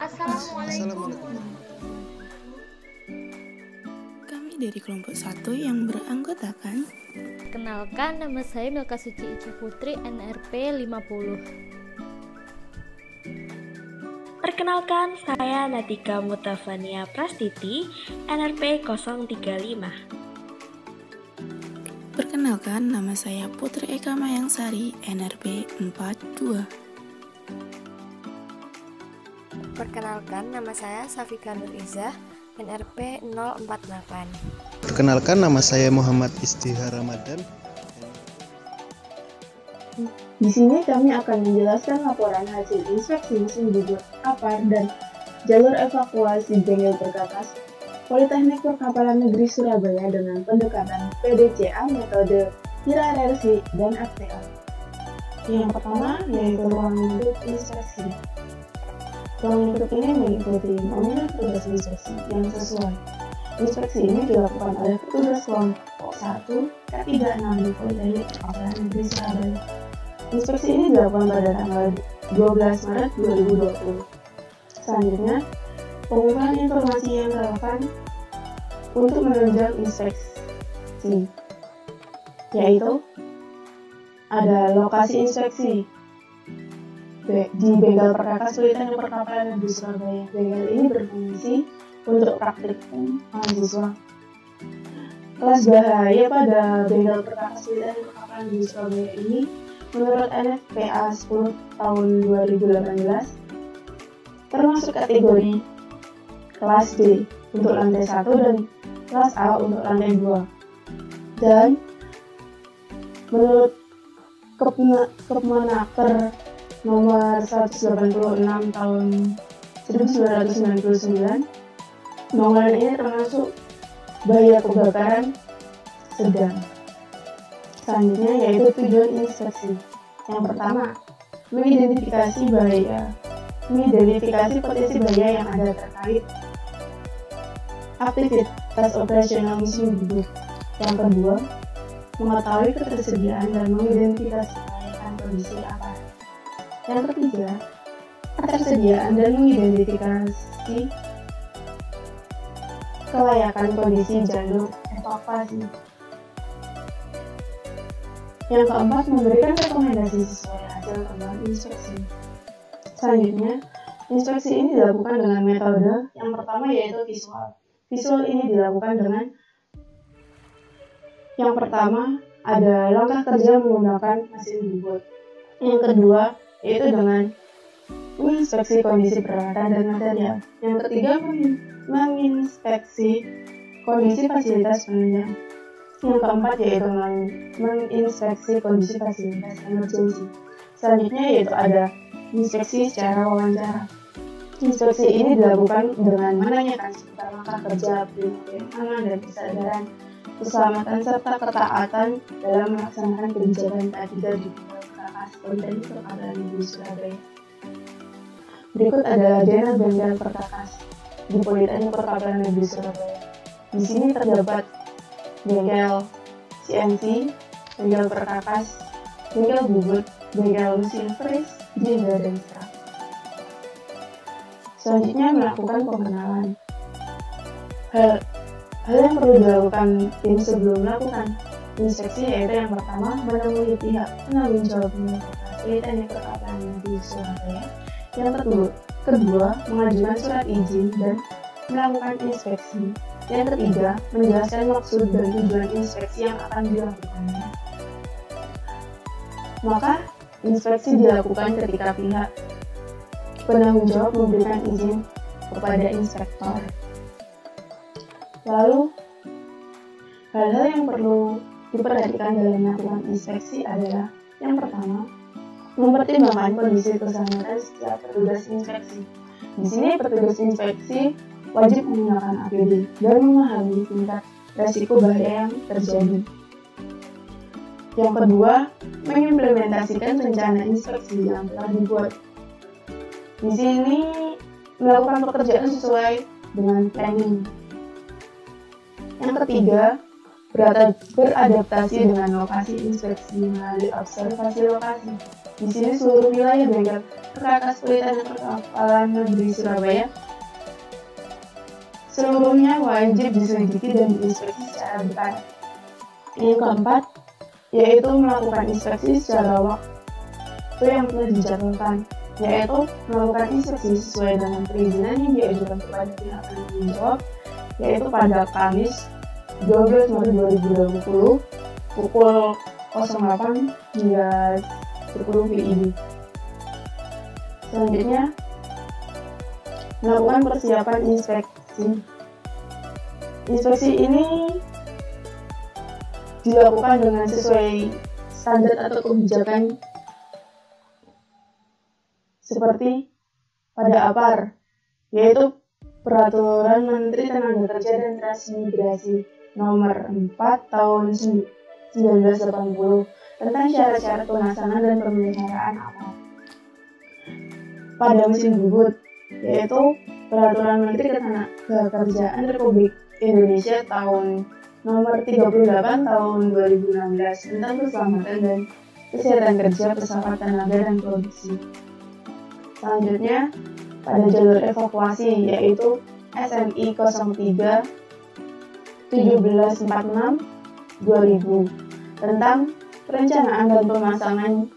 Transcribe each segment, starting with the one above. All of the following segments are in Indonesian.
Assalamualaikum. Kami dari kelompok 1 yang beranggotakan Kenalkan, nama saya Milka Suci Ica Putri, NRP 50. Perkenalkan, saya Natika Mutafania Prastiti, NRP 035. Perkenalkan, nama saya Putri Eka Mayangsari, NRP 42. Perkenalkan, nama saya Safika Nur Izzah, NRP 048. Perkenalkan, nama saya Muhammad Istihar Ramadan. Di sini kami akan menjelaskan laporan hasil inspeksi mesin bubur kapal dan jalur evakuasi bengkel perkakas Politeknik Perkapalan Negeri Surabaya dengan pendekatan PDCA, metode hierarki dan FTA. Yang pertama yaitu ruang lingkup inspeksi. Ruang lingkup ini mengikuti nominal tugas inspeksi yang sesuai. Inspeksi ini dilakukan oleh petugas kelompok 1 K36 di Politeknik Perkapalan Negeri Surabaya. Inspeksi ini dilakukan pada tanggal 12 Maret 2020. Selanjutnya, pengumpulan informasi yang relevan untuk menunjang inspeksi, yaitu ada lokasi inspeksi di bengkel perkakas Politeknik Perkapalan Negeri Surabaya. Bengkel ini berfungsi untuk praktikum mahasiswa. Kelas bahaya pada bengkel perkakas Politeknik Perkapalan Negeri Surabaya ini menurut NFPA 10 tahun 2018 termasuk kategori kelas D untuk lantai 1 dan kelas A untuk lantai 2. Dan menurut Kepmenaker nomor 186 tahun 1999, bangunan ini termasuk bahaya kebakaran sedang. Selanjutnya yaitu tujuan inspeksi. Yang pertama, mengidentifikasi potensi bahaya yang ada terkait aktivitas operasional mesin bubur. Yang kedua, mengetahui ketersediaan dan mengidentifikasi kelayakan kondisi aparat. Yang ketiga, ketersediaan dan mengidentifikasi kelayakan kondisi jalur evakuasi. Yang keempat, memberikan rekomendasi sesuai hasil temuan inspeksi. Selanjutnya, inspeksi ini dilakukan dengan metode yang pertama yaitu visual. Visual ini dilakukan dengan yang pertama ada langkah kerja menggunakan mesin bubur. Yang kedua yaitu dengan menginspeksi kondisi peralatan dan material. Yang ketiga, menginspeksi kondisi fasilitas penunjang. Yang keempat yaitu menginspeksi kondisi fasilitas emergensi. Selanjutnya yaitu ada inspeksi secara wawancara. Inspeksi ini dilakukan dengan menanyakan seputar langkah kerja, aman dan kesadaran, keselamatan serta ketaatan dalam melaksanakan kebijakan K3 di perkakas Politeknik Perkapalan Negeri Surabaya. Berikut adalah zona bengkel perkakas di Politeknik Perkapalan Negeri Surabaya. Di sini terdapat bengkel CNC, bengkel perkakas, bengkel bubur, bengkel mesin fris, jenda dan serat. Selanjutnya melakukan pengenalan. Hal yang perlu dilakukan tim sebelum melakukan inspeksi yaitu yang pertama, menemui pihak penanggung jawab Politeknik Perkapalan Negeri Surabaya. Yang kedua, mengajukan surat izin dan melakukan inspeksi. Yang ketiga, menjelaskan maksud dan tujuan inspeksi yang akan dilakukannya. Maka, inspeksi dilakukan ketika pihak penanggung jawab memberikan izin kepada inspektor. Lalu, hal-hal yang perlu diperhatikan dalam melakukan inspeksi adalah yang pertama, mempertimbangkan kondisi keselamatan setiap petugas inspeksi. Di sini petugas inspeksi wajib menggunakan APD dan memahami tingkat resiko bahaya yang terjadi. Yang kedua, mengimplementasikan rencana inspeksi yang telah dibuat. Di sini melakukan pekerjaan sesuai dengan planning. Yang ketiga, beradaptasi dengan lokasi inspeksi melalui observasi lokasi. Di sini seluruh wilayah bengkel perkakas Politeknik Perkapalan Negeri Surabaya seluruhnya wajib diselidiki dan diinspeksi secara berkala. Yang keempat, yaitu melakukan inspeksi secara waktu yang telah dijadwalkan, yaitu melakukan inspeksi sesuai dengan perizinan yang diajukan kepada pihak penanggung jawab, yaitu pada Kamis 12 Maret 2020 pukul 08 hingga 10 WIB. Selanjutnya, melakukan persiapan inspeksi. Inspeksi ini dilakukan dengan sesuai standar atau kebijakan seperti pada APAR, yaitu Peraturan Menteri Tenaga Kerja dan Transmigrasi Nomor 4 Tahun 1980 tentang syarat-syarat pemasangan dan pemeliharaan APAR pada mesin bubut, yaitu Peraturan Menteri Ketenagakerjaan Republik Indonesia tahun Nomor 38 Tahun 2016 tentang keselamatan dan kesehatan kerja pesawat tenaga dan produksi. Selanjutnya, pada jalur evakuasi, yaitu SMI 03 1746 2000 tentang perencanaan dan pemasangan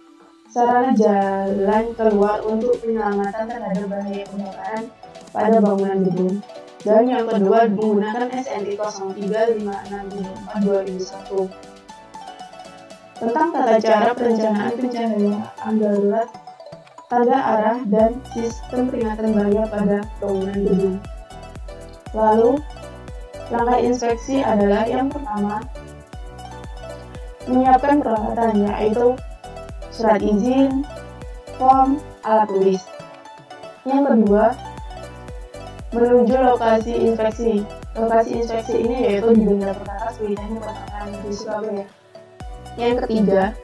sarana jalan keluar untuk penyelamatan terhadap bahaya kebakaran pada bangunan gedung. Dan yang kedua, menggunakan SNI 03 5624 2001 tentang tata cara perencanaan pencahayaan darurat, tanda arah, dan sistem peringatan bahaya pada bangunan gedung. Lalu, langkah inspeksi adalah yang pertama, menyiapkan peralatan, yaitu surat izin, form, alat tulis. Yang kedua, menuju lokasi inspeksi. Lokasi inspeksi ini yaitu di Bengkel Perkakas Politeknik Perkapalan Negeri Surabaya. Yang ketiga,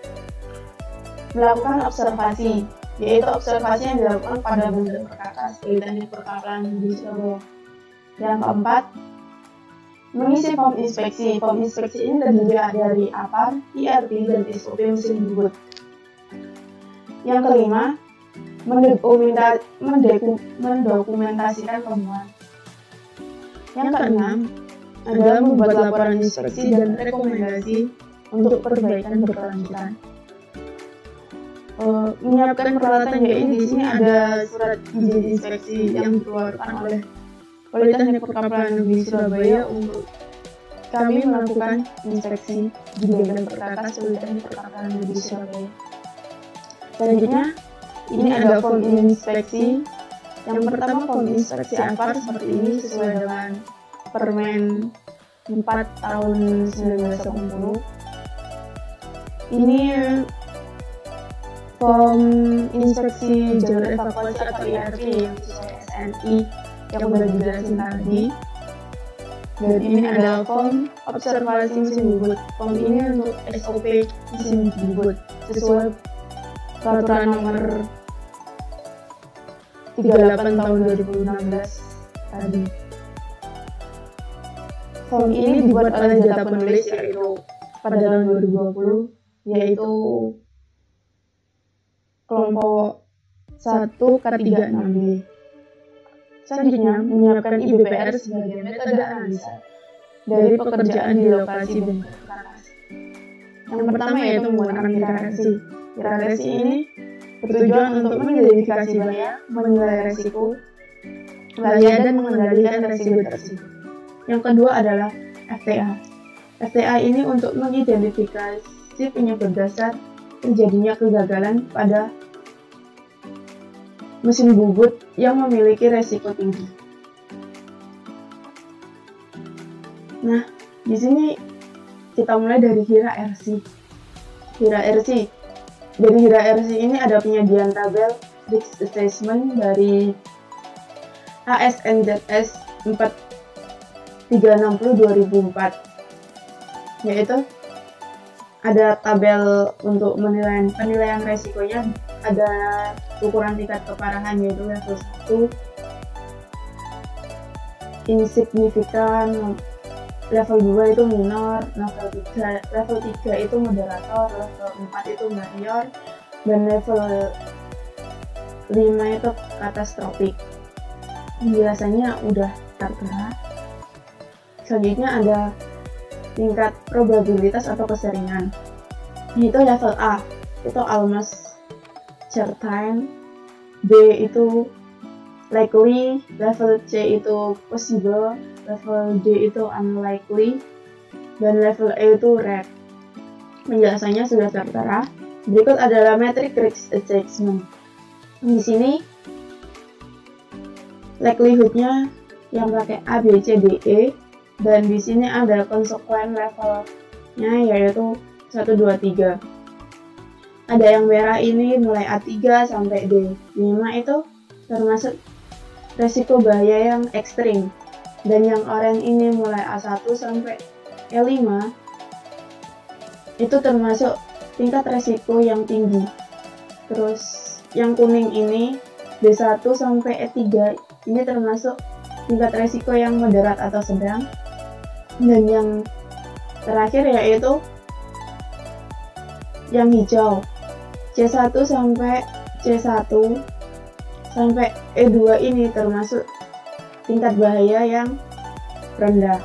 melakukan observasi, yaitu observasi yang dilakukan pada Bengkel Perkakas Politeknik Perkapalan Negeri Surabaya. Yang keempat, mengisi form inspeksi. Form inspeksi ini terdiri dari APAR, IRP, dan SOP mesin bubut. Yang kelima, mendokumentasikan temuan. Yang keenam adalah membuat laporan inspeksi dan rekomendasi untuk perbaikan berkelanjutan. Menyiapkan peralatan, yaitu di sini ada surat izin inspeksi yang dikeluarkan oleh Politeknik Perkapalan Negeri Surabaya untuk kami melakukan inspeksi di Bengkel Perkakas Politeknik Perkapalan Negeri Surabaya. Selanjutnya, ini ada form inspeksi. Yang pertama, form inspeksi APAR seperti ini sesuai dengan Permen 4 tahun 1980. Ini form inspeksi jalur evakuasi atau IRP yang sesuai SNI yang sudah dijelasin tadi. Dan ini adalah form observasi mesin bubut. Form ini untuk SOP mesin bubut sesuai Peraturan Nomor 38 tahun 2016 tadi. Form ini dibuat oleh data penulis yaitu pada tahun 2020, yaitu kelompok 1K36B. Selanjutnya, menyiapkan IBPR sebagai metode analisa dari pekerjaan di lokasi Bengkel Perkakas. Yang pertama yaitu menggunakan hierarki. Hierarki ini bertujuan untuk mengidentifikasi bahaya, menilai resiko bahaya, dan mengendalikan resiko tersebut. Yang kedua adalah FTA. FTA ini untuk mengidentifikasi penyebab dasar terjadinya kegagalan pada mesin bubut yang memiliki resiko tinggi. Nah, di sini kita mulai dari hierarki. Dari hierarki ini ada penyediaan tabel risk assessment dari ASNZS 4360/2004, yaitu ada tabel untuk penilaian resikonya, ada ukuran tingkat keparahan yaitu level 1, insignifikan, level 2 itu minor, level 3 itu moderator, level 4 itu mayor, dan level 5 itu katastrofik. Penjelasannya udah tertera. Selanjutnya ada tingkat probabilitas atau keseringan. Itu level A, itu almost certain, B itu likely, level C itu possible, level D itu unlikely, dan level E itu rare. Penjelasannya sudah tertera. Berikut adalah metric risk assessment. Di sini likelihood-nya yang pakai A, B, C, D, E, dan di sini ada konsekuen levelnya yaitu 1, 2, 3. Ada yang merah ini mulai A3 sampai D5 itu termasuk resiko bahaya yang ekstrim, dan yang oranye ini mulai A1 sampai E5 itu termasuk tingkat resiko yang tinggi. Terus yang kuning ini D1 sampai E3 ini termasuk tingkat resiko yang moderat atau sedang, dan yang terakhir yaitu yang hijau C1 sampai C1 sampai E2 ini termasuk tingkat bahaya yang rendah.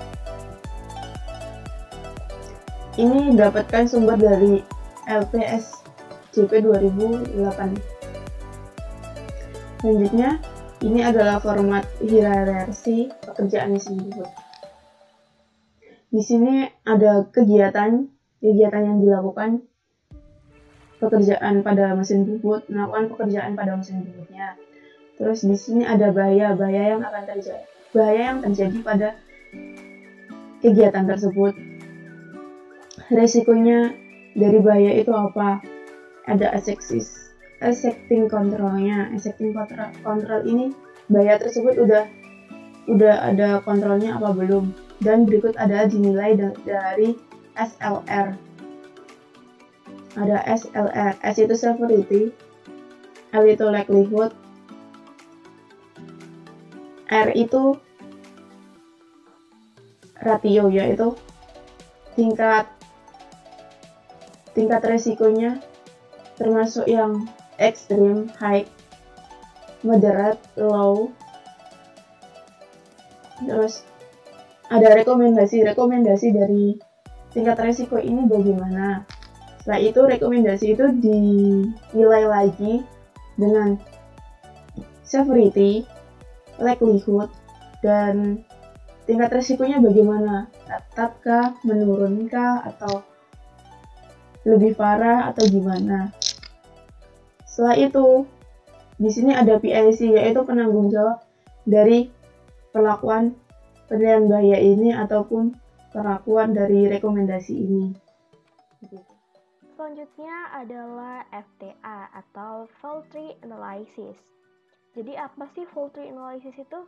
Ini dapatkan sumber dari LPSJP 2008. Selanjutnya, ini adalah format hierarki pekerjaan mesin bubut. Di sini ada kegiatan yang dilakukan pekerjaan pada mesin bubut, melakukan pekerjaan pada mesin bubutnya. Terus di sini ada bahaya yang terjadi pada kegiatan tersebut. Resikonya dari bahaya itu apa? Ada accepting controlnya. Accepting control ini bahaya tersebut udah ada kontrolnya apa belum? Dan berikut ada dinilai dari SLR. Ada SLR. S itu severity, L itu likelihood, R itu ratio, yaitu tingkat resikonya, termasuk yang extreme, high, moderate, low. Terus ada rekomendasi dari tingkat resiko ini bagaimana. Setelah itu rekomendasi itu dinilai lagi dengan severity, likelihood, dan tingkat resikonya bagaimana, tetapkah, menurunkah, atau lebih parah atau gimana. Setelah itu di sini ada PIC, yaitu penanggung jawab dari perlakuan penilaian bahaya ini ataupun perlakuan dari rekomendasi ini. Selanjutnya adalah FTA atau Fault Tree Analysis. Jadi apa sih Fault Tree Analysis itu?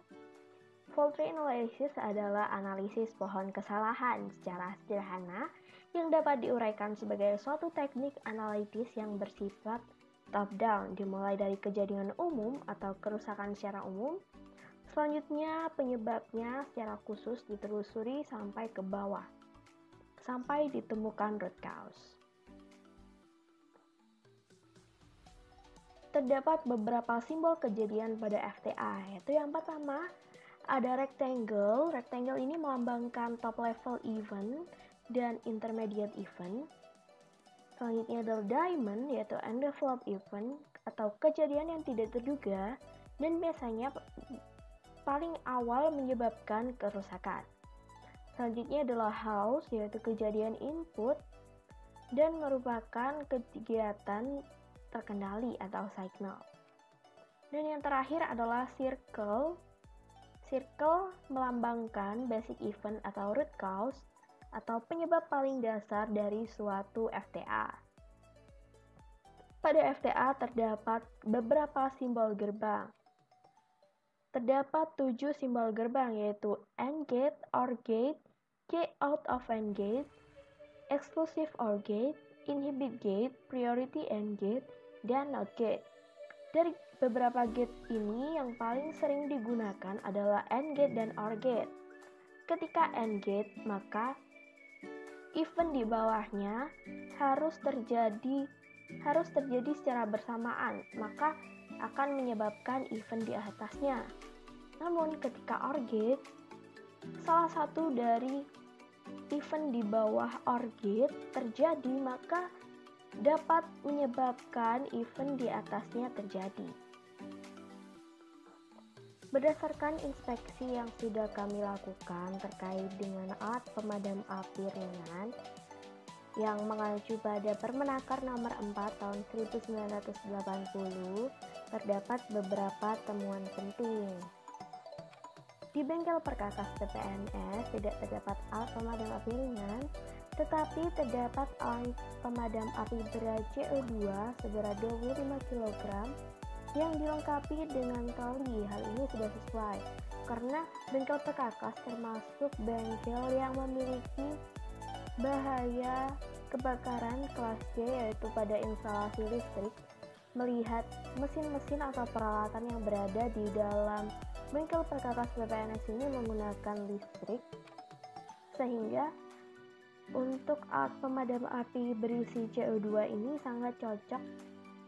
Fault Tree Analysis adalah analisis pohon kesalahan secara sederhana yang dapat diuraikan sebagai suatu teknik analitis yang bersifat top-down, dimulai dari kejadian umum atau kerusakan secara umum. Selanjutnya penyebabnya secara khusus ditelusuri sampai ke bawah, sampai ditemukan root cause. Terdapat beberapa simbol kejadian pada FTA, yaitu yang pertama ada rectangle. Rectangle ini melambangkan top level event dan intermediate event. Selanjutnya ada diamond, yaitu undeveloped event atau kejadian yang tidak terduga dan biasanya paling awal menyebabkan kerusakan. Selanjutnya adalah house, yaitu kejadian input dan merupakan kegiatan terkendali atau signal. Dan yang terakhir adalah circle. Circle melambangkan basic event atau root cause atau penyebab paling dasar dari suatu FTA. Pada FTA terdapat beberapa simbol gerbang. Terdapat 7 simbol gerbang, yaitu AND gate, OR gate, gate out of AND gate, exclusive OR gate, inhibit gate, priority AND gate, dan NOT gate. Dari beberapa gate ini yang paling sering digunakan adalah AND gate dan OR gate. Ketika engage, maka event di bawahnya harus terjadi secara bersamaan, maka akan menyebabkan event di atasnya. Namun ketika OR-gate, salah satu dari event di bawah OR-gate terjadi, maka dapat menyebabkan event di atasnya terjadi. Berdasarkan inspeksi yang sudah kami lakukan terkait dengan alat pemadam api ringan yang mengacu pada Permenaker nomor 4 tahun 1980, terdapat beberapa temuan penting. Di bengkel perkakas PPNS tidak terdapat alat pemadam api ringan, tetapi terdapat alat pemadam api berat CO2 seberat 25 kg yang dilengkapi dengan tali. Hal ini sudah sesuai, karena bengkel perkakas termasuk bengkel yang memiliki bahaya kebakaran kelas C, yaitu pada instalasi listrik. Melihat mesin-mesin atau peralatan yang berada di dalam bengkel perkakas PPNS ini menggunakan listrik, sehingga untuk alat pemadam api berisi CO2 ini sangat cocok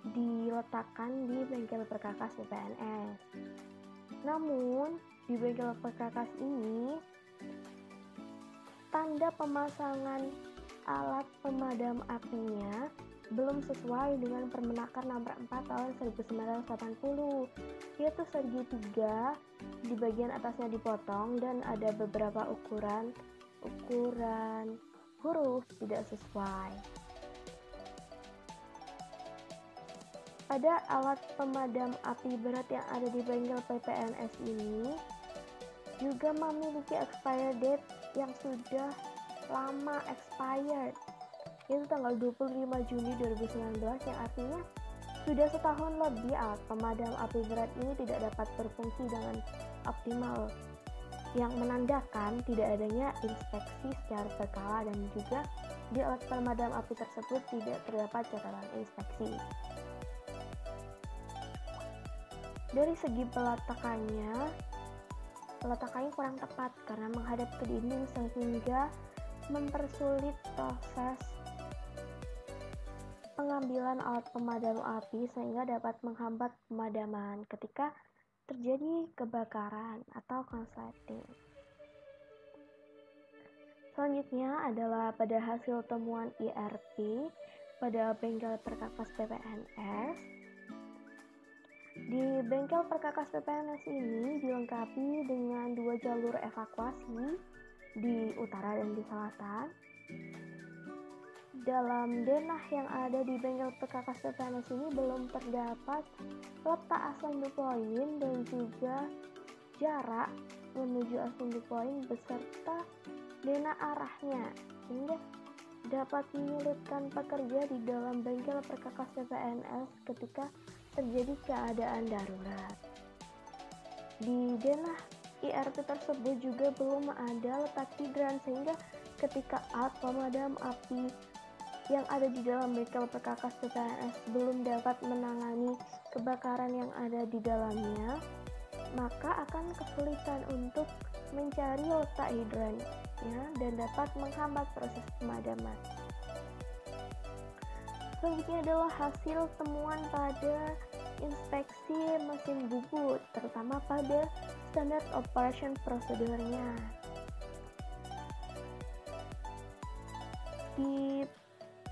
diletakkan di bengkel perkakas PPNS. Namun di bengkel perkakas ini tanda pemasangan alat pemadam apinya belum sesuai dengan Permenaker nomor 4 tahun 1980, yaitu segitiga di bagian atasnya dipotong dan ada beberapa ukuran huruf tidak sesuai. Pada alat pemadam api berat yang ada di bengkel PPNS ini juga memiliki expired date yang sudah lama expired, yaitu tanggal 25 Juni 2019, yang artinya sudah setahun lebih alat pemadam api berat ini tidak dapat berfungsi dengan optimal, yang menandakan tidak adanya inspeksi secara berkala, dan juga di alat pemadam api tersebut tidak terdapat catatan inspeksi. Dari segi peletakannya kurang tepat karena menghadap ke dinding sehingga mempersulit proses pengambilan alat pemadam api, sehingga dapat menghambat pemadaman ketika terjadi kebakaran atau konsleting. Selanjutnya adalah pada hasil temuan IRP pada bengkel perkakas PPNS. Di bengkel perkakas PPNS ini dilengkapi dengan 2 jalur evakuasi di utara dan di selatan. Dalam denah yang ada di bengkel perkakas PPNS ini belum terdapat letak assembly point dan juga jarak menuju assembly point beserta denah arahnya, sehingga dapat menyulitkan pekerja di dalam bengkel perkakas PPNS ketika terjadi keadaan darurat. Di denah IRP tersebut juga belum ada letak hidran, sehingga ketika alat pemadam api yang ada di dalam bengkel perkakas PPNS belum dapat menangani kebakaran yang ada di dalamnya, maka akan kesulitan untuk mencari letak hidrannya dan dapat menghambat proses pemadaman. Selanjutnya adalah hasil temuan pada inspeksi mesin bubut, terutama pada standard operation prosedurnya. Di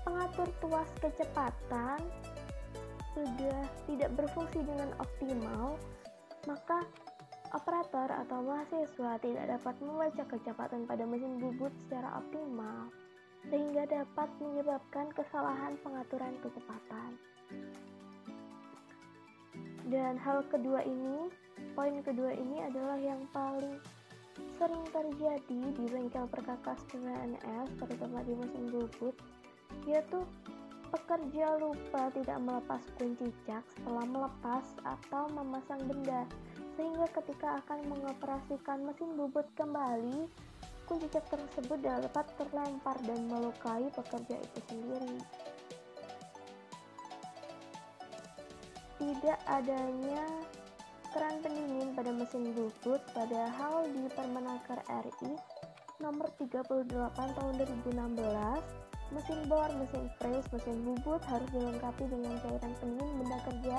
pengatur tuas kecepatan sudah tidak berfungsi dengan optimal, maka operator atau mahasiswa tidak dapat membaca kecepatan pada mesin bubut secara optimal, sehingga dapat menyebabkan kesalahan pengaturan kecepatan. Dan poin kedua ini adalah yang paling sering terjadi di bengkel perkakas PPNS, terutama di mesin bubut, yaitu pekerja lupa tidak melepas kunci cak setelah melepas atau memasang benda, sehingga ketika akan mengoperasikan mesin bubut kembali, kunci cak tersebut dapat terlempar dan melukai pekerja itu sendiri. Tidak adanya keran pendingin pada mesin bubut, padahal di Permenaker RI nomor 38 tahun 2016, mesin bor, mesin pres, mesin bubut harus dilengkapi dengan cairan pendingin benda kerja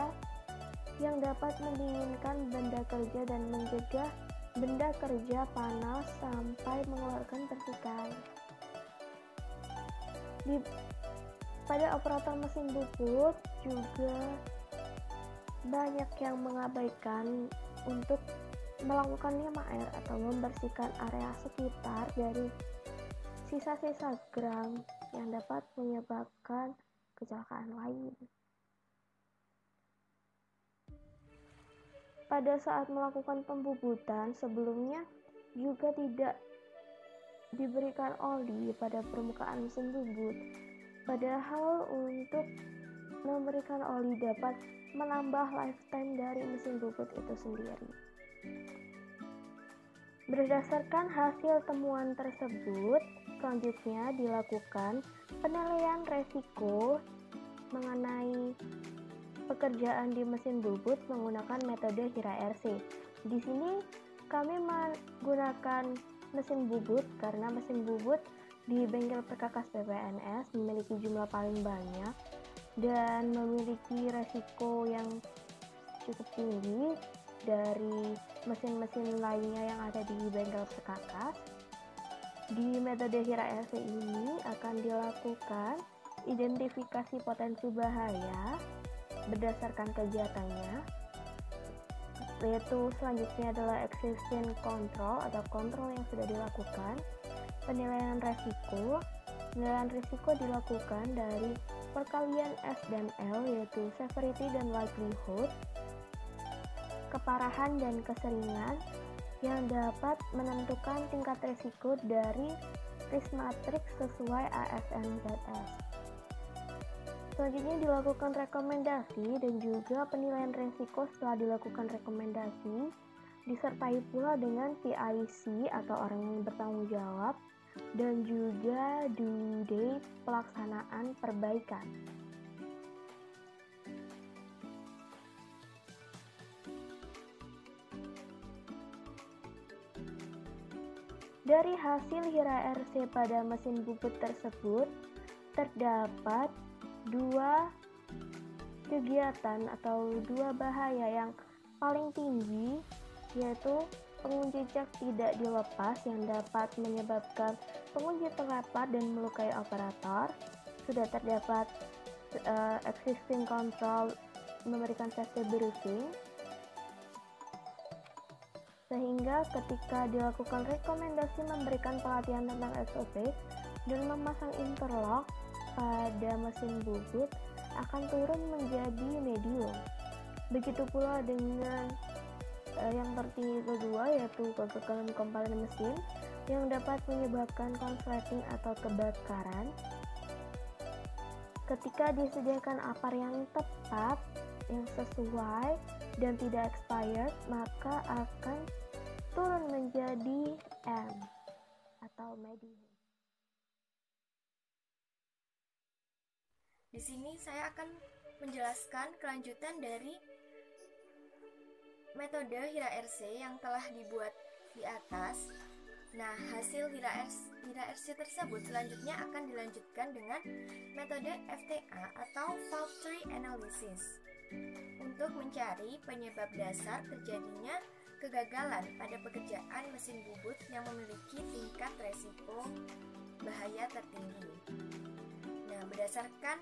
yang dapat mendinginkan benda kerja dan mencegah benda kerja panas sampai mengeluarkan percikan. Pada operator mesin bubut juga banyak yang mengabaikan untuk melakukan lima air atau membersihkan area sekitar dari sisa-sisa gram yang dapat menyebabkan kecelakaan lain. Pada saat melakukan pembubutan sebelumnya juga tidak diberikan oli pada permukaan mesin bubut. Padahal untuk memberikan oli dapat menambah lifetime dari mesin bubut itu sendiri. Berdasarkan hasil temuan tersebut, selanjutnya dilakukan penilaian resiko mengenai pekerjaan di mesin bubut menggunakan metode HIRA RC. Di sini kami menggunakan mesin bubut karena mesin bubut di bengkel perkakas PPNS memiliki jumlah paling banyak dan memiliki resiko yang cukup tinggi dari mesin-mesin lainnya yang ada di bengkel perkakas. Di metode HIRA RC ini akan dilakukan identifikasi potensi bahaya berdasarkan kegiatannya, yaitu selanjutnya adalah existing control atau kontrol yang sudah dilakukan. Penilaian resiko. Penilaian risiko dilakukan dari perkalian S dan L, yaitu severity dan likelihood, keparahan dan keseringan, yang dapat menentukan tingkat risiko dari risk matrix sesuai ASNZS. Selanjutnya dilakukan rekomendasi dan juga penilaian risiko setelah dilakukan rekomendasi, disertai pula dengan PIC atau orang yang bertanggung jawab, dan juga due date pelaksanaan perbaikan. Dari hasil HIRA RC pada mesin bubut tersebut, terdapat dua kegiatan atau dua bahaya yang paling tinggi, yaitu pengunci cek tidak dilepas yang dapat menyebabkan pengunci terlempar dan melukai operator. Sudah terdapat existing control memberikan safety briefing, sehingga ketika dilakukan rekomendasi memberikan pelatihan tentang SOP dan memasang interlock pada mesin bubut akan turun menjadi medium. Begitu pula dengan yang tertinggi kedua, yaitu kegagalan komponen mesin yang dapat menyebabkan konsleting atau kebakaran. Ketika disediakan apar yang tepat, yang sesuai dan tidak expired, maka akan turun menjadi M atau medium. Di sini saya akan menjelaskan kelanjutan dari metode HIRA RC yang telah dibuat di atas. Nah, hasil HIRA RC tersebut selanjutnya akan dilanjutkan dengan metode FTA atau Fault Tree Analysis untuk mencari penyebab dasar terjadinya kegagalan pada pekerjaan mesin bubut yang memiliki tingkat resiko bahaya tertinggi. Nah, berdasarkan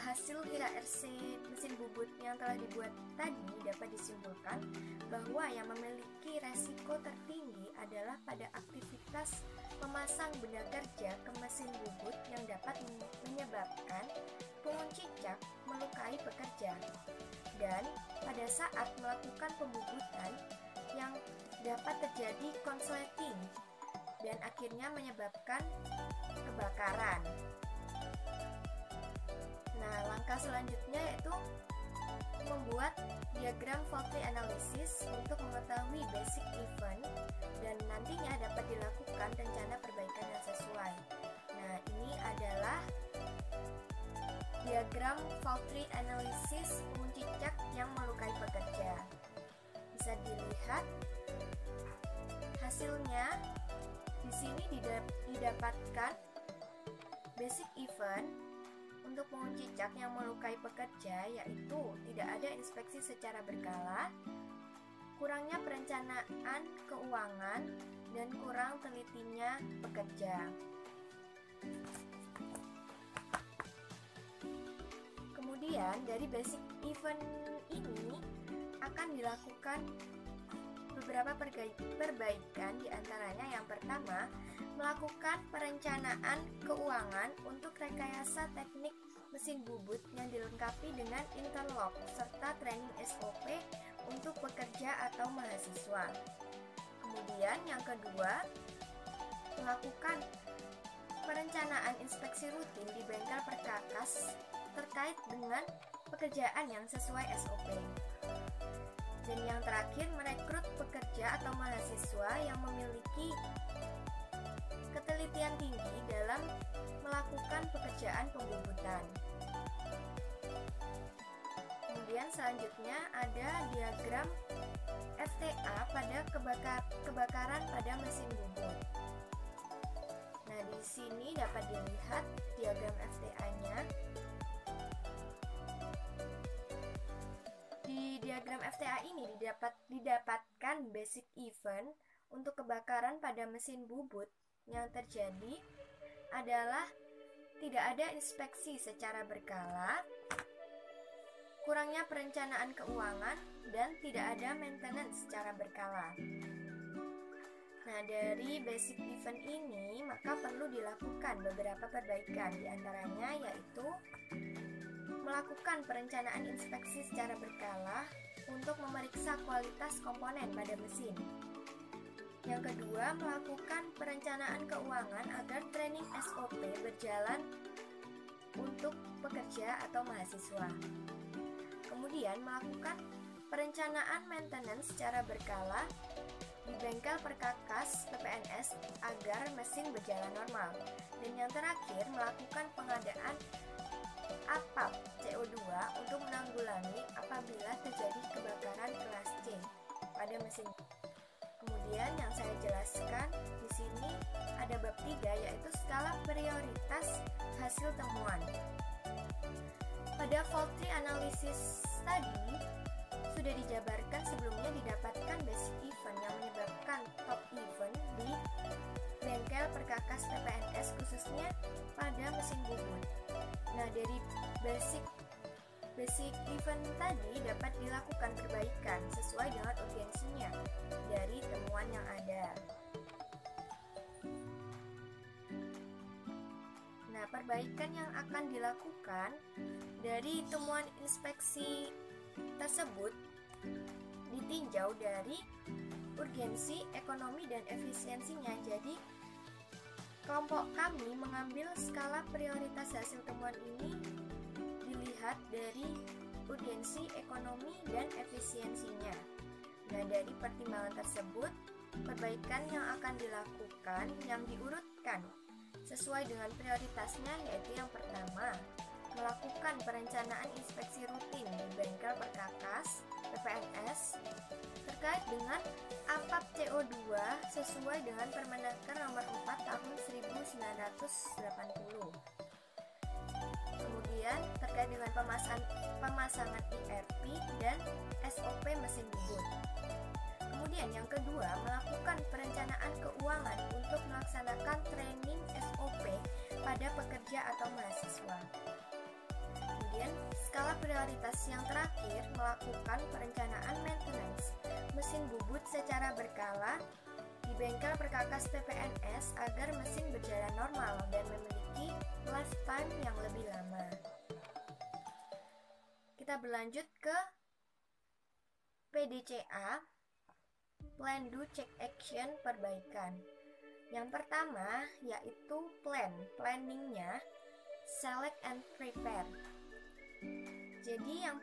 hasil HIRA RC mesin bubut yang telah dibuat tadi, dapat disimpulkan bahwa yang memiliki resiko tertinggi adalah pada aktivitas memasang benda kerja ke mesin bubut yang dapat menyebabkan pengunci cak melukai pekerja, dan pada saat melakukan pembubutan yang dapat terjadi konsleting dan akhirnya menyebabkan kebakaran. Nah, langkah selanjutnya yaitu membuat diagram fault tree analysis untuk mengetahui basic event dan nantinya dapat dilakukan rencana perbaikan yang sesuai. Nah, ini adalah diagram fault tree analysis pengunci cak yang melukai pekerja. Bisa dilihat Hasilnya di sini didapatkan basic event untuk pohon cicak yang melukai pekerja, yaitu tidak ada inspeksi secara berkala, kurangnya perencanaan keuangan, dan kurang telitinya pekerja. Kemudian dari basic event ini akan dilakukan beberapa perbaikan, diantaranya yang pertama, melakukan perencanaan keuangan untuk rekayasa teknik mesin bubut yang dilengkapi dengan interlock serta training SOP untuk pekerja atau mahasiswa. Kemudian yang kedua, melakukan perencanaan inspeksi rutin di bengkel perkakas terkait dengan pekerjaan yang sesuai SOP. Dan yang terakhir, merekrut pekerja atau mahasiswa yang memiliki ketelitian tinggi dalam melakukan pekerjaan pembubutan. Kemudian selanjutnya ada diagram FTA pada kebakaran pada mesin bubut. Nah, di sini dapat dilihat diagram FTA-nya. Di diagram FTA ini didapatkan basic event untuk kebakaran pada mesin bubut yang terjadi adalah tidak ada inspeksi secara berkala, kurangnya perencanaan keuangan, dan tidak ada maintenance secara berkala. Nah, dari basic event ini maka perlu dilakukan beberapa perbaikan, diantaranya yaitu melakukan perencanaan inspeksi secara berkala untuk memeriksa kualitas komponen pada mesin. Yang kedua, melakukan perencanaan keuangan agar training SOP berjalan untuk pekerja atau mahasiswa. Kemudian, melakukan perencanaan maintenance secara berkala di bengkel perkakas PPNS agar mesin berjalan normal. Dan yang terakhir, melakukan pengadaan APAP CO2 untuk menanggulangi apabila terjadi kebakaran kelas C pada mesin. Kemudian yang saya jelaskan di sini ada bab 3, yaitu skala prioritas hasil temuan. Pada fault tree analysis tadi sudah dijabarkan sebelumnya didapatkan basic event yang menyebabkan top event di bengkel perkakas PPNS khususnya pada mesin bubut. Nah, dari basic event tadi dapat dilakukan perbaikan sesuai dengan urgensinya dari temuan yang ada. Nah, perbaikan yang akan dilakukan dari temuan inspeksi tersebut ditinjau dari urgensi, ekonomi, dan efisiensinya. Jadi, kelompok kami mengambil skala prioritas hasil temuan ini dilihat dari urgensi, ekonomi, dan efisiensinya. Nah, dari pertimbangan tersebut, perbaikan yang akan dilakukan yang diurutkan sesuai dengan prioritasnya, yaitu yang pertama, melakukan perencanaan inspeksi rutin di bengkel perkakas PPNS terkait dengan APAP CO2 sesuai dengan Permenaker nomor 4 tahun 1980. Kemudian terkait dengan pemasangan ERP dan SOP mesin bubut. Kemudian yang kedua, melakukan perencanaan keuangan untuk melaksanakan training SOP pada pekerja atau mahasiswa. Kemudian skala prioritas yang terakhir, melakukan perencanaan maintenance mesin bubut secara berkala di bengkel perkakas PPNS agar mesin berjalan normal dan memiliki lifetime yang lebih lama. Kita berlanjut ke PDCA, Plan Do Check Action perbaikan. Yang pertama yaitu planningnya, select and prepare. Jadi yang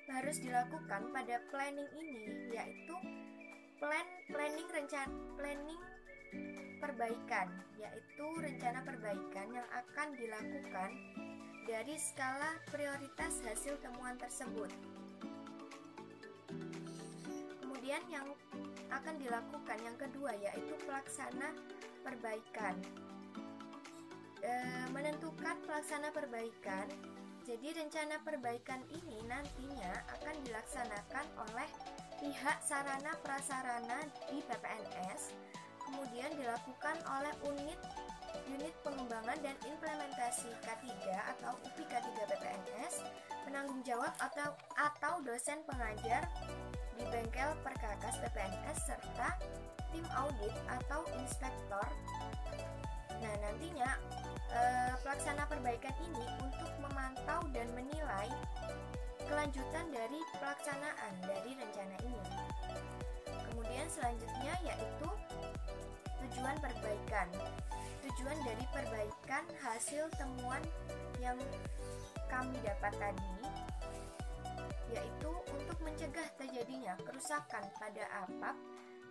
harus dilakukan pada planning ini yaitu planning perbaikan, yaitu rencana perbaikan yang akan dilakukan dari skala prioritas hasil temuan tersebut. Kemudian yang akan dilakukan yang kedua yaitu pelaksana perbaikan. Menentukan pelaksana perbaikan. Jadi rencana perbaikan ini nantinya akan dilaksanakan oleh pihak sarana prasarana di PPNS, kemudian dilakukan oleh unit pengembangan dan implementasi K3 atau UPI K3 PPNS, penanggung jawab atau dosen pengajar di bengkel perkakas PPNS, serta tim audit atau inspektor. Nah, nantinya pelaksana perbaikan ini untuk memantau dan menilai kelanjutan dari pelaksanaan dari rencana ini. Kemudian selanjutnya yaitu tujuan perbaikan. Tujuan dari perbaikan hasil temuan yang kami dapat tadi yaitu untuk mencegah terjadinya kerusakan pada atap,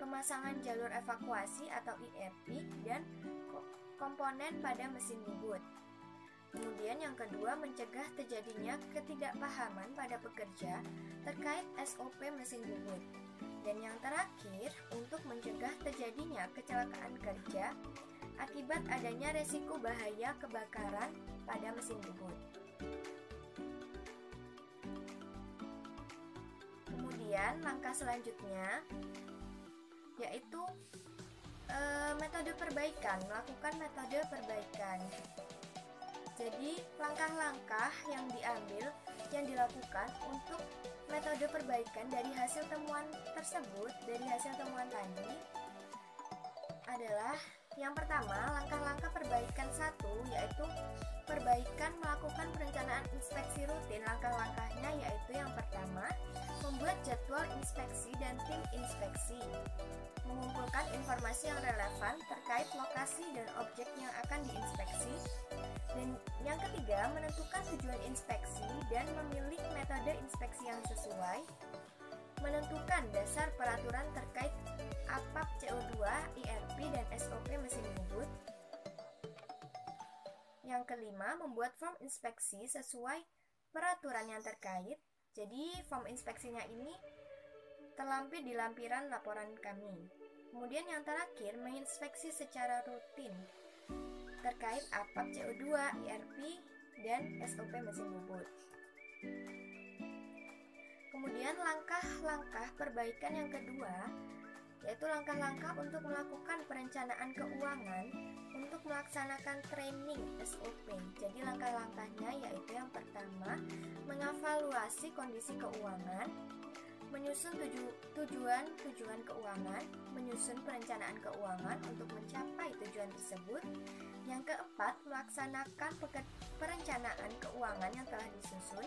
pemasangan jalur evakuasi atau IRP, dan komponen pada mesin bubut. Kemudian yang kedua, mencegah terjadinya ketidakpahaman pada pekerja terkait SOP mesin bubut. Dan yang terakhir, untuk mencegah terjadinya kecelakaan kerja akibat adanya resiko bahaya kebakaran pada mesin bubut. Kemudian langkah selanjutnya yaitu metode perbaikan, melakukan metode perbaikan. Jadi langkah-langkah yang dilakukan untuk metode perbaikan dari hasil temuan tersebut, dari hasil temuan tadi adalah yang pertama, langkah-langkah perbaikan 1 yaitu perbaikan melakukan perencanaan inspeksi rutin. Langkah-langkahnya yaitu yang pertama, membuat jadwal inspeksi dan tim inspeksi, mengumpulkan informasi yang relevan terkait lokasi dan objek yang akan diinspeksi. Dan yang ketiga, menentukan tujuan inspeksi dan memilih metode inspeksi yang sesuai, menentukan dasar peraturan terkait APAP CO2, IRP, dan SOP mesin bubut. Yang kelima, membuat form inspeksi sesuai peraturan yang terkait. Jadi form inspeksinya ini terlampir di lampiran laporan kami. Kemudian yang terakhir, menginspeksi secara rutin terkait APAP CO2, IRP, dan SOP mesin bubut. Kemudian langkah-langkah perbaikan yang kedua yaitu langkah-langkah untuk melakukan perencanaan keuangan untuk melaksanakan training SOP. Jadi langkah-langkahnya yaitu yang pertama, mengevaluasi kondisi keuangan, menyusun tujuan keuangan, menyusun perencanaan keuangan untuk mencapai tujuan tersebut. Yang keempat, melaksanakan perencanaan keuangan yang telah disusun.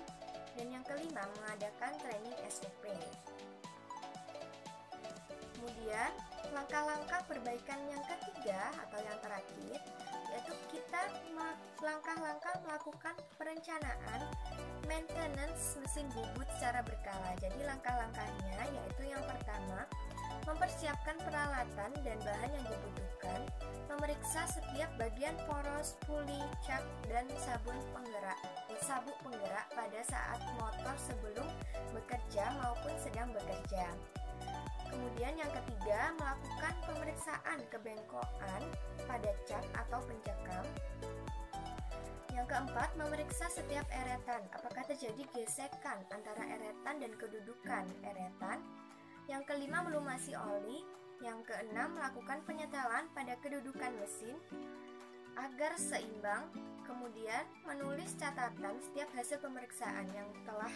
Dan yang kelima, mengadakan training SOP. Kemudian, langkah-langkah perbaikan yang ketiga atau yang terakhir, yaitu kita langkah-langkah melakukan perencanaan maintenance mesin bubut secara berkala. Jadi langkah-langkahnya yaitu yang pertama, mempersiapkan peralatan dan bahan yang dibutuhkan, memeriksa setiap bagian poros, puli, cak, dan sabuk penggerak pada saat motor sebelum bekerja maupun sedang bekerja. Kemudian yang ketiga, melakukan pemeriksaan kebengkokan pada cak atau pencakam. Yang keempat, memeriksa setiap eretan, apakah terjadi gesekan antara eretan dan kedudukan eretan. Yang kelima, melumasi oli. Yang keenam, melakukan penyetelan pada kedudukan mesin agar seimbang. Kemudian, menulis catatan setiap hasil pemeriksaan yang telah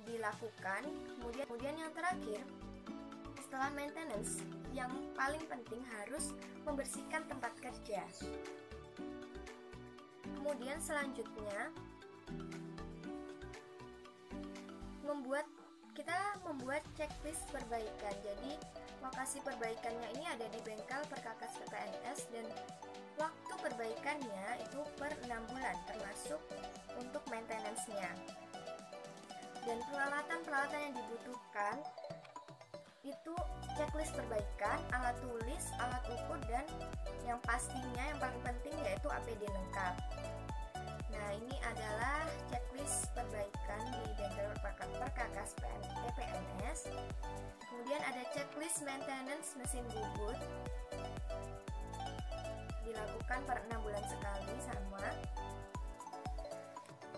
dilakukan. Kemudian yang terakhir, setelah maintenance, yang paling penting harus membersihkan tempat kerja. Kemudian selanjutnya, kita membuat checklist perbaikan. Jadi lokasi perbaikannya ini ada di bengkel perkakas PPNS dan waktu perbaikannya itu per 6 bulan termasuk untuk maintenance-nya. Dan peralatan-peralatan yang dibutuhkan itu checklist perbaikan, alat tulis, alat ukur, dan yang pastinya yang paling penting yaitu APD lengkap. Nah, ini adalah checklist perbaikan di bengkel perkakas PPNS. Kemudian checklist maintenance mesin bubut dilakukan per 6 bulan sekali sama.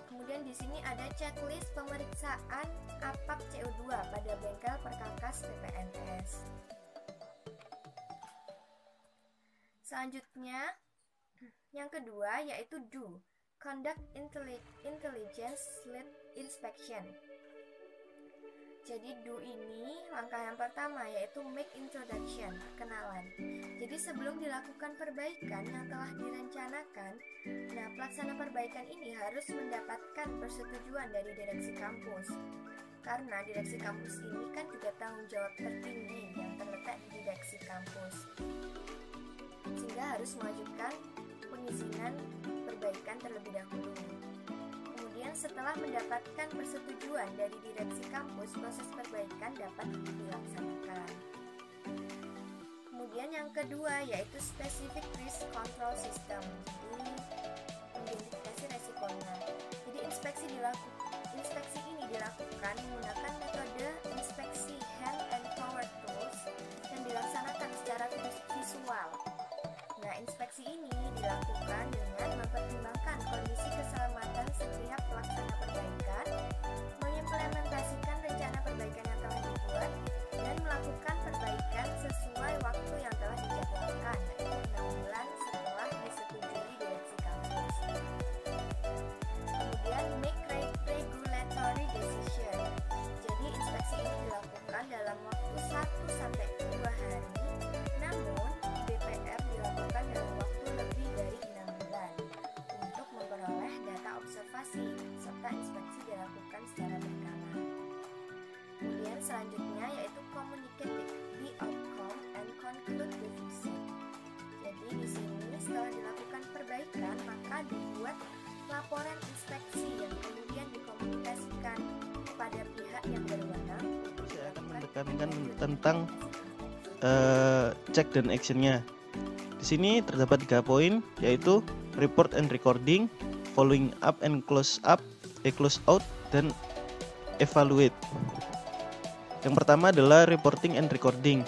Kemudian di sini ada checklist pemeriksaan APAP CO2 pada bengkel perkakas PPNS. Selanjutnya, yang kedua yaitu do, conduct intelligence lead inspection. Jadi do ini langkah yang pertama yaitu make introduction, kenalan. Jadi sebelum dilakukan perbaikan yang telah direncanakan, nah pelaksana perbaikan ini harus mendapatkan persetujuan dari direksi kampus. Karena direksi kampus ini kan juga tanggung jawab tertinggi yang terletak di direksi kampus, sehingga harus mengajukan pengizinan perbaikan terlebih dahulu. Kemudian setelah mendapatkan persetujuan dari direksi kampus, proses perbaikan dapat dilaksanakan. Kemudian yang kedua yaitu specific risk control system. Jadi identifikasi resikonya. Jadi inspeksi ini dilakukan menggunakan metode inspeksi hand and power tools dan dilaksanakan secara visual. Nah, inspeksi ini dilakukan dengan mempertimbangkan kondisi keselamatan setiap pelaksana perbaikan, mengimplementasikan rencana perbaikan yang telah dibuat, dan melakukan perbaikan sesuai waktu yang telah dijadwalkan, yaitu 6 bulan setelah disetujui direksi kampus. Kemudian make regulatory decision. Jadi inspeksi ini dilakukan dalam waktu 1-2 hari, namun BPR dilakukan dalam waktu lebih dari 6 bulan untuk memperoleh data observasi serta inspeksi dilakukan secara berkala. Kemudian selanjutnya yaitu communicate the outcome and conclude the visit. Jadi di sini setelah dilakukan perbaikan maka dibuat laporan inspeksi yang kemudian dikomunikasikan kepada pihak yang berwenang. Saya akan menekankan tentang check dan actionnya. Di sini terdapat 3 poin, yaitu report and recording, following up and close up, close out, dan evaluate. Yang pertama adalah reporting and recording.